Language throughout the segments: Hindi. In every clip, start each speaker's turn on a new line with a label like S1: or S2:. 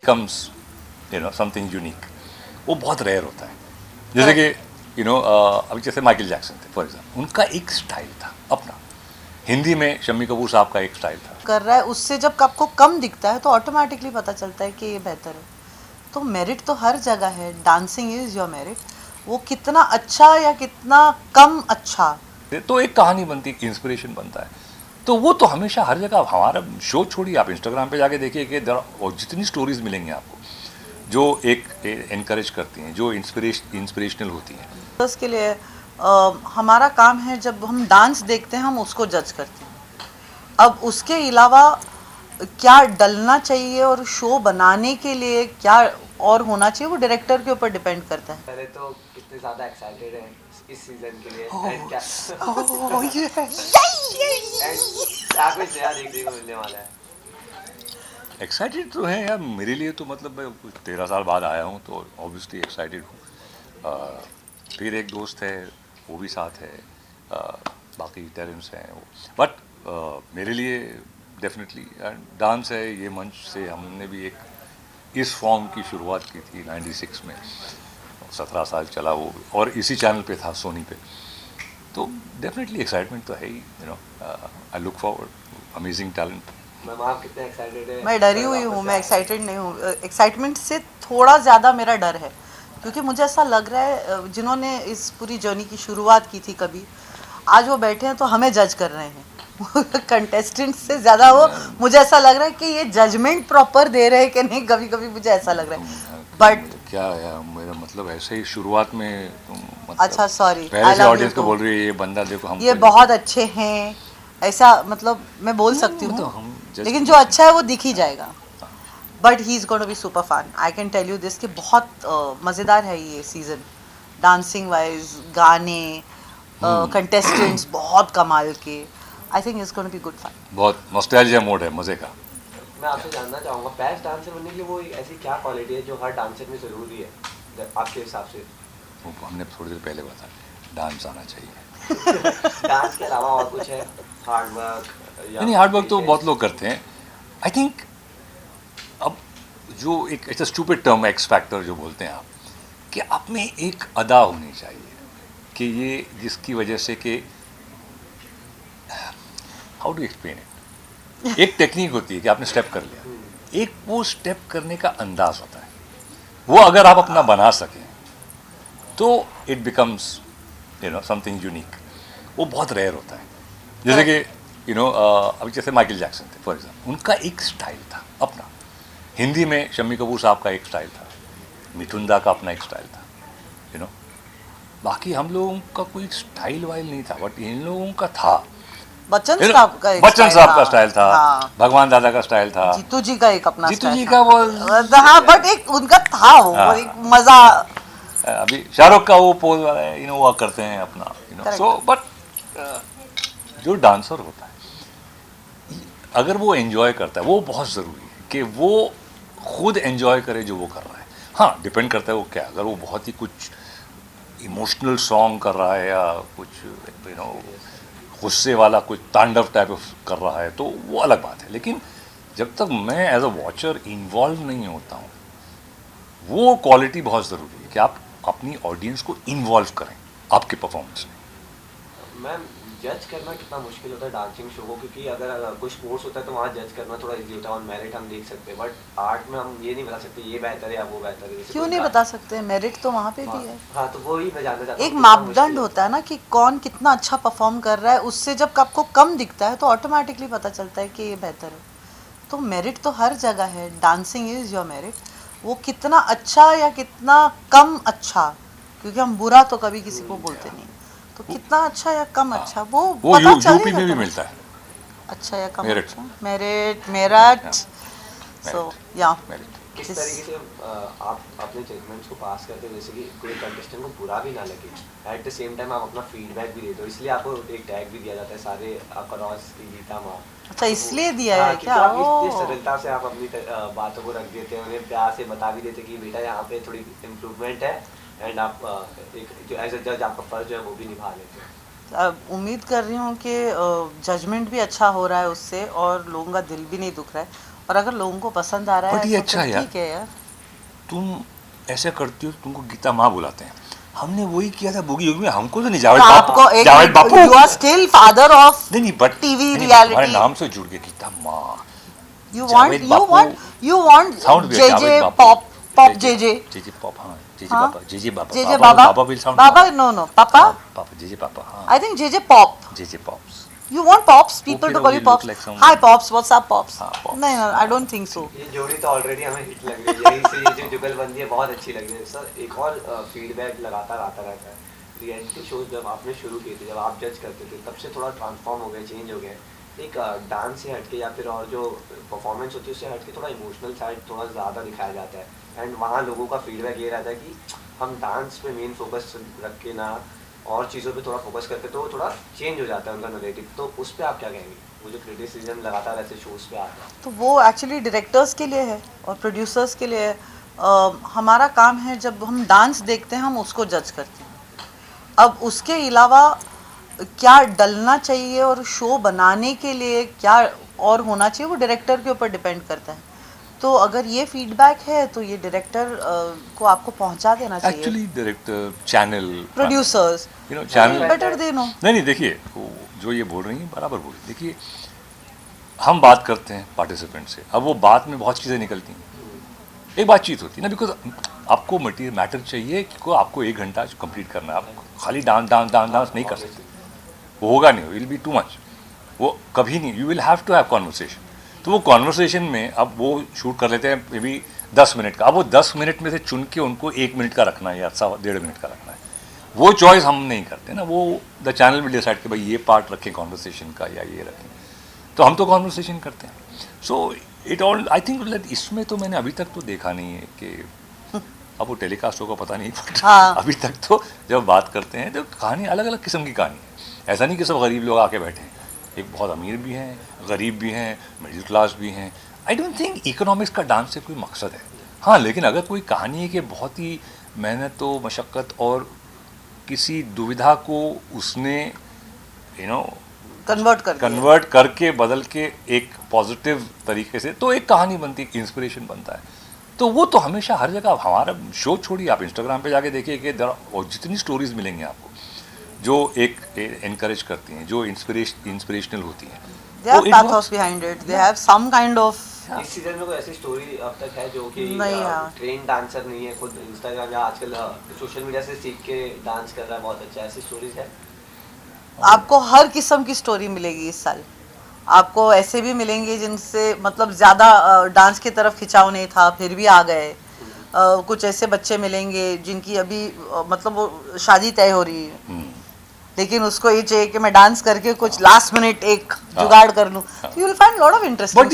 S1: becomes something unique, वो बहुत रेयर होता है. जैसे कि अभी जैसे माइकल जैक्सन थे फॉर एग्जाम्पल, उनका एक स्टाइल था अपना. हिंदी में शम्मी कपूर साहब का एक स्टाइल था.
S2: कर रहा है उससे जब आपको कम दिखता है तो ऑटोमेटिकली पता चलता है कि ये बेहतर है. तो मेरिट तो हर जगह है. Dancing is your merit. वो कितना अच्छा या कितना कम अच्छा,
S1: तो एक कहानी बनती है, इंस्पिरेशन बनता है. तो वो तो हमेशा हर जगह. हमारा शो छोड़िए, आप इंस्टाग्राम पे जाके देखिए कि और जितनी स्टोरीज मिलेंगी आपको जो एक एनकरेज करती हैं, जो इंस्पिरेशनल होती हैं.
S2: उसके लिए हमारा काम है जब हम डांस देखते हैं हम उसको जज करते हैं. अब उसके अलावा क्या डलना चाहिए और शो बनाने के लिए क्या और होना चाहिए, वो डायरेक्टर के ऊपर डिपेंड करता है.
S3: पहले तो कितने ज़्यादा एक्साइटेड हैं इस सीज़न के लिए एंड क्या कुछ नया देखने को मिलने वाला है.
S1: एक्साइटेड तो है यार. मेरे लिए तो मतलब मैं कुछ 13 साल बाद आया हूँ तो ऑब्वियसली एक्साइटेड हूँ. फिर एक दोस्त है वो भी साथ है. बाकी टेरेंट्स हैं वो. बट मेरे लिए डेफिनेटली डांस है. ये मंच से हमने भी एक इस फॉर्म की शुरुआत की थी 96 में. 17 साल चला वो, और इसी चैनल पे था, सोनी पे. तो डेफिनेटली एक्साइटमेंट तो है ही. I look forward. Amazing talent.
S3: Ma'am आप कितने एक्साइटेड हैं?
S2: मैं डरी हुई हूँ. मैं एक्साइटेड नहीं हूँ. एक्साइटमेंट से थोड़ा ज़्यादा मेरा डर है, क्योंकि मुझे ऐसा लग रहा है जिन्होंने इस पूरी जर्नी की शुरुआत की थी कभी, आज वो बैठे हैं तो हमें जज कर रहे हैं. कंटेस्टेंट से ज़्यादा वो, मुझे ऐसा लग रहा है कि ये जजमेंट प्रॉपर दे रहे हैं कि नहीं. कभी कभी मुझे ऐसा लग रहा है. बट
S1: क्या यार, मेरा मतलब ऐसे ही शुरुआत में तुम मतलब
S2: अच्छा सॉरी,
S1: पहले से ऑडियंस को बोल रही है ये बंदा देखो हम
S2: ये बहुत अच्छे हैं, ऐसा मतलब मैं बोल सकती
S1: तो
S2: हूँ.
S1: हम
S2: लेकिन जो अच्छा है वो दिख ही जाएगा. But he is going to be super fun. I can tell you this कि बहुत मज़ेदार है ये सीज़न. डांसिंग वाइज, गाने, कंटेस्टेंट्स बहुत कमाल के. I think it's going to be good fun.
S1: बहुत नॉस्टैल्जिया मोड है, मज़े का.
S3: मैं आपसे जानना चाहूँगा बेस्ट डांसर बनने के लिए वो ऐसी क्या क्वालिटी है जो हर डांसर में ज़रूरी है आपके हिसाब से?
S1: वो हमने थोड़ी देर पहले बताया, डांस आना चाहिए.
S3: डांस के अलावा और कुछ है? हार्ड वर्क या
S1: नहीं, हार्ड वर्क तो बहुत लोग करते हैं. आई थिंक अब जो एक ऐसा स्टूपिड टर्म एक्स फैक्टर जो बोलते हैं आप, कि आप में एक अदा होनी चाहिए कि ये जिसकी वजह से कि हाउ डू एक्सप्लेन इट. एक टेक्निक होती है कि आपने स्टेप कर लिया, एक वो स्टेप करने का अंदाज होता है. वो अगर आप अपना बना सकें तो इट बिकम्स समथिंग यूनिक. वो बहुत रेयर होता है. जैसे कि अभी जैसे माइकल जैक्सन थे फॉर एग्जाम्पल, उनका एक स्टाइल था अपना. हिंदी में शम्मी कपूर साहब का एक स्टाइल था. मिथुन दा का अपना एक स्टाइल था. बाकी हम लोगों का कोई स्टाइल वाइल नहीं था, बट इन लोगों का था.
S2: बच्चन साहब का एक
S1: बच्चन साहब का
S2: था.
S1: स्टाइल था.
S2: हाँ.
S1: भगवान दादा का स्टाइल था.
S2: जीतू जी का एक अपना
S1: जीतू
S2: स्टाइल
S1: जी
S2: था.
S1: का वो
S2: हाँ, बट एक उनका था वो,
S1: हाँ.
S2: एक मजा.
S1: अभी शाहरुख का वो पोज वाला है, वो करते हैं अपना. सो बट जो डांसर होता है अगर वो एंजॉय करता है, वो बहुत ज़रूरी है कि वो खुद एंजॉय करे जो वो कर रहा है. हाँ, डिपेंड करता है वो क्या. अगर वो बहुत ही कुछ इमोशनल सॉन्ग कर रहा है या कुछ गुस्से वाला कुछ तांडव टाइप ऑफ कर रहा है तो वो अलग बात है. लेकिन जब तक मैं एज अ वॉचर इन्वॉल्व नहीं होता हूँ, वो क्वालिटी बहुत ज़रूरी है कि आप अपनी ऑडियंस को इन्वॉल्व करें आपके परफॉर्मेंस में.
S3: मैम जज करना कितना मुश्किल होता है डांसिंग शो को, क्योंकि अगर कोई स्पोर्ट्स होता है तो वहाँ जज करना थोड़ा इजी होता है, ऑन मेरिट हम देख सकते हैं. बट आर्ट में हम ये नहीं बता सकते ये बेहतर है या वो बेहतर है.
S2: क्यों नहीं बता सकते? मेरिट तो वहाँ पे भी है.
S3: हाँ, तो वही मैं जानना चाहता हूँ.
S2: एक मापदंड होता है ना कि कौन कितना अच्छा परफॉर्म कर रहा है. उससे जब आपको कम दिखता है तो ऑटोमेटिकली पता चलता है कि ये बेहतर है. तो मेरिट तो हर जगह है. Dancing is your merit. वो कितना अच्छा या कितना कम अच्छा, क्योंकि हम बुरा तो कभी किसी को बोलते नहीं. तो कितना अच्छा या कम अच्छा वो पता
S1: यूपी
S2: चलेगा
S1: में भी
S2: तो.
S1: मिलता है
S2: अच्छा या कम
S1: मेरिट.
S2: अच्छा. मेरिट मेरठ. सो या
S1: मेरिट.
S3: किस तरीके से आप अपने जजमेंट्स को पास करते हो, जैसे कि कोई कंटेस्टेंट को बुरा भी ना लगे, एट द सेम टाइम आप अपना फीडबैक भी देते हो, इसलिए आपको एक टैग भी दिया जाता है सारे अक्रॉस की गीता माँ.
S2: अच्छा, इसलिए दिया है क्या?
S3: आप इतनी सरलता से आप अपनी बातों को रख देते हैं, उन्हें प्यार से बता भी देते कि बेटा यहाँ पे थोड़ी इम्प्रूवमेंट है, एंड आप एक जो एज अ जज आपका फर्ज है वो भी निभा लेते हैं.
S2: उम्मीद कर रही हूँ कि जजमेंट भी अच्छा हो रहा है उससे और लोगों का दिल भी नहीं दुख रहा है. और अगर लोगों को पसंद आ रहा
S1: But
S2: है
S1: ये
S2: तो
S1: अच्छा
S2: फिर
S1: यार।
S2: ठीक है यार।
S1: तुम ऐसे करती हो, तुमको गीता माँ बुलाते हैं, हमने वही किया था बुगी युग में, हमको तो नहीं जावेद
S2: तो
S1: बापू,
S2: आपको एक
S1: जावेद बापू
S2: you are still father of
S1: नहीं बट
S2: टीवी
S1: तुम्हारे
S2: रियलिटी।
S1: नाम से जुड़ गया गीता माँ,
S2: यू
S1: जावेद
S2: वांट
S1: बापू, sound
S2: J J pop J J
S1: pop, हाँ जे
S2: हाँ?
S1: बाबा, जे बाबा,
S2: जे जे
S1: बाबा
S2: बाबा
S1: विल साउंड,
S2: बाबा नो पापा,
S1: पापा जे पापा, हाँ
S2: I think J pop.
S1: J pops,
S2: You want pops? People
S1: Okay,
S2: to
S1: no,
S2: call
S1: we
S2: you
S1: look
S2: pops.
S1: like someone.
S2: Hi pops, what's up pops?
S1: हाँ, pops.
S2: नहीं, I don't think so.
S3: ये जोड़ी तो ऑलरेडी हमें हिट लग रही है, यही से ये जो जुगलबंदी है बहुत अच्छी लग रही है सर। एक और फीडबैक लगातार आता रहता है, रियलिटी शोज जब आपने शुरू किए थे, जब आप जज करते थे, तब से थोड़ा ट्रांसफॉर्म हो गए, चेंज हो गए। एक डांस से हटके या फिर और जो परफॉर्मेंस होती है उससे हटके थोड़ा इमोशनल साइड थोड़ा ज़्यादा दिखाया जाता है, एंड वहाँ लोगों का फीडबैक ये रहता है कि हम डांस पे मेन फोकस रख के ना और चीज़ों पे थोड़ा फोकस करके तो थोड़ा चेंज हो जाता है उनका नैरेटिव। तो उस पर आप क्या कहेंगे, वो जो क्रिटिसिज्म लगातार ऐसे शोज पे आता है?
S2: तो वो एक्चुअली डायरेक्टर्स के लिए है और प्रोड्यूसर्स के लिए है। हमारा काम है जब हम डांस देखते हैं हम उसको जज करते हैं। अब उसके अलावा क्या डलना चाहिए और शो बनाने के लिए क्या और होना चाहिए वो डायरेक्टर के ऊपर डिपेंड करता है। तो अगर ये फीडबैक है तो ये डायरेक्टर को आपको पहुंचा देना चाहिए।
S1: Actually director, channel,
S2: producers
S1: you know channel
S2: better they know.
S1: नहीं देखिए वो जो ये बोल रही हैं बराबर बोल रही। देखिए हम बात करते हैं पार्टिसिपेंट से, अब वो बात में बहुत चीज़ें निकलती हैं, एक बातचीत होती है ना, बिकॉज आपको मटीरियल मैटर चाहिए कि आपको 1 घंटा कंप्लीट करना है, आप खाली डांस डांस डांस डांस नहीं कर सकते, वो होगा नहीं, विल बी टू मच, वो कभी नहीं, you will have to have conversation. तो वो कॉन्वर्सेशन में अब वो शूट कर लेते हैं मे बी 10 मिनट का, अब वो 10 मिनट में से चुन के उनको 1 मिनट का रखना है या 1.5 मिनट का रखना है, वो चॉइस हम नहीं करते ना, वो द चैनल विल डिसाइड कि भाई ये पार्ट रखें कॉन्वर्सेशन का या ये रखें, तो हम तो कॉन्वर्सेशन करते हैं। So it all I think इसमें तो मैंने अभी तक तो देखा नहीं है कि अब वो टेलीकास्ट होगा पता नहीं, बट
S2: हाँ।
S1: अभी तक तो जब बात करते हैं तो कहानी अलग अलग किस्म की कहानी है, ऐसा नहीं कि सब गरीब लोग आके बैठे हैं, एक बहुत अमीर भी हैं, गरीब भी हैं, मिडिल क्लास भी हैं। आई डोंट थिंक इकोनॉमिक्स का डांस से कोई मकसद है, हाँ लेकिन अगर कोई कहानी है कि बहुत ही मेहनत व मशक्क़त और किसी दुविधा को उसने यू नो कन्वर्ट करके बदल के एक पॉजिटिव तरीके से तो एक कहानी बनती है, इंस्पिरेशन बनता है, तो वो तो हमेशा हर जगह। हमारा शो छोड़िए, आप इंस्टाग्राम पे जाके देखिए कि और जितनी स्टोरीज मिलेंगी आपको जो एक एनकरेज करती हैं, जो इंस्पिरेशनल होती हैं,
S2: They have pathos behind it. They have some kind of
S3: इस सीजन में कोई ऐसी स्टोरी अब तक है जो कि
S2: नहीं है।
S3: ट्रेन डांसर नहीं है, खुद इंस्टाग्राम या आजकल सोशल मीडिया से सीख के डांस कर रहा है, बहुत अच्छा, ऐसी स्टोरीज है?
S2: आपको हर किस्म की स्टोरी मिलेगी इस साल। आपको ऐसे भी मिलेंगे जिनसे मतलब ज़्यादा डांस की तरफ खिंचाव नहीं था फिर भी आ गए। कुछ ऐसे बच्चे मिलेंगे जिनकी अभी मतलब वो शादी तय हो रही है लेकिन उसको ये चाहिए कि मैं डांस करके कुछ लास्ट मिनट एक जुगाड़ कर लूं। You will find lot of interesting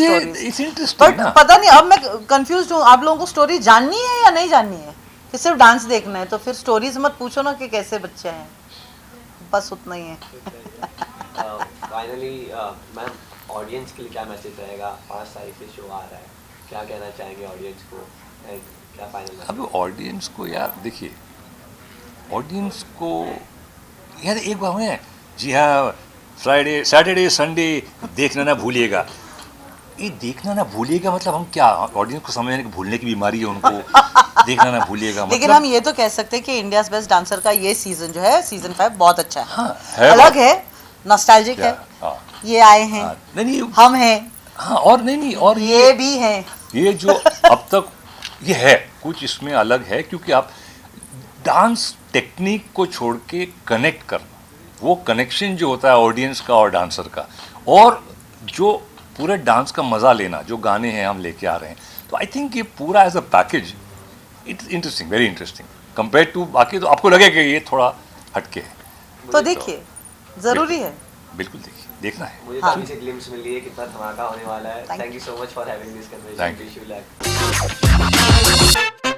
S2: stories. But पता नहीं, अब मैं कंफ्यूज हूँ, आप लोगों को स्टोरी जाननी है या नहीं जाननी है कि सिर्फ डांस देखना है? तो फिर स्टोरीज मत पूछो ना कि कैसे बच्चे हैं, बस उतना ही है।
S3: फाइनली मैम, ऑडियंस के लिए क्या मैसेज रहेगा? 5 तारीख से शो आ रहा है, क्या कहना चाहेंगे ऑडियंस को, एंड क्या फाइनल?
S1: अब ऑडियंस को यार देखिए, ऑडियंस को यार एक बात है, जी हाँ फ्राइडे सैटरडे संडे देखना ना भूलिएगा, ये देखना ना भूलिएगा मतलब हम क्या ऑडियंस को समझने की भूलने की बीमारी है उनको, देखना ना भूलिएगा
S2: लेकिन
S1: मतलब
S2: हम ये तो कह सकते हैं कि इंडियाज बेस्ट डांसर का ये सीजन जो है सीजन 5 बहुत अच्छा है,
S1: हाँ, है
S2: अलग है, नॉस्टैल्जिक है,
S1: हाँ,
S2: ये आए हैं,
S1: हाँ, नहीं
S2: हम हैं,
S1: हाँ, और नहीं और
S2: ये भी हैं,
S1: ये जो अब तक ये है कुछ इसमें अलग है, क्योंकि आप डांस टेक्निक को छोड़ के कनेक्ट करना, वो कनेक्शन जो होता है ऑडियंस का और डांसर का, और जो पूरे डांस का मज़ा लेना, जो गाने हैं हम लेके आ रहे हैं, तो आई थिंक ये पूरा as a package it's interesting, very interesting compare to बाकी। तो आपको लगेगा कि ये थोड़ा हटके है,
S2: तो देखिए ज़रूरी है,
S1: बिल्कुल देखिए, देखना है।
S3: मुझे
S2: हाँ।
S3: काफी से ग्लिम्स मिल रही है कितना धमाका होने वाला है।
S2: Thank
S3: thank you so much for having this
S1: Thank you.
S3: Conversation.